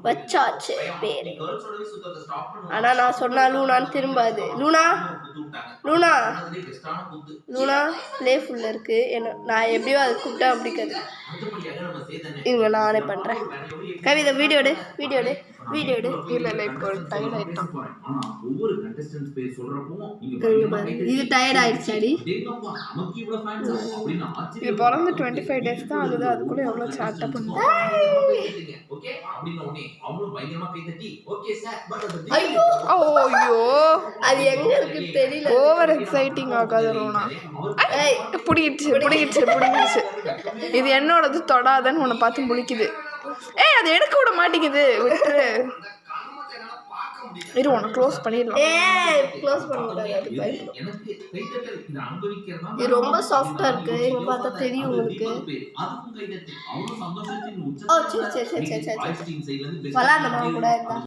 வச்சாச்சு பேரு. ஆனா நான் சொன்னா லூனான்னு திரும்பாது. லூனா லூனா லூனா பிளேஃபுல்ல இருக்கு. என்ன நான் எப்படியோ அது கூப்பிட்டா பிடிக்காது. இவங்க நானே பண்றேன். கவிதை வீடியோ எடு. இல்ல இப்போ டயர்ட் ஆயிட்டான். இது டயர்ட் ஆயிடுச்சாடி. இது பிறந்து 25 days தான் ஆகுது. அதுக்குள்ள எவ்வளவு சேட்டை பண்ணுது. ஐயோ அது எங்க இருக்கு தெரியல. ஓவர் எக்ஸைட்டிங் ஆகாத ரோனா. புடிக்கிடுச்சு. இது என்னோடது தொடாதன்னு உன்னை பார்த்து முழிக்குது. ஏய் அது எடுக்க விட மாட்டேங்குது. விட்டுரு. இரு உன்னை க்ளோஸ் பண்ணிடலாம். க்ளோஸ் பண்ணக்கூடாது. இது ரொம்ப சாஃப்டா இருக்கு. இங்க பார்த்தா தெரியும் உங்களுக்கு. ஓ சரி விளாடணும் கூட இருந்தா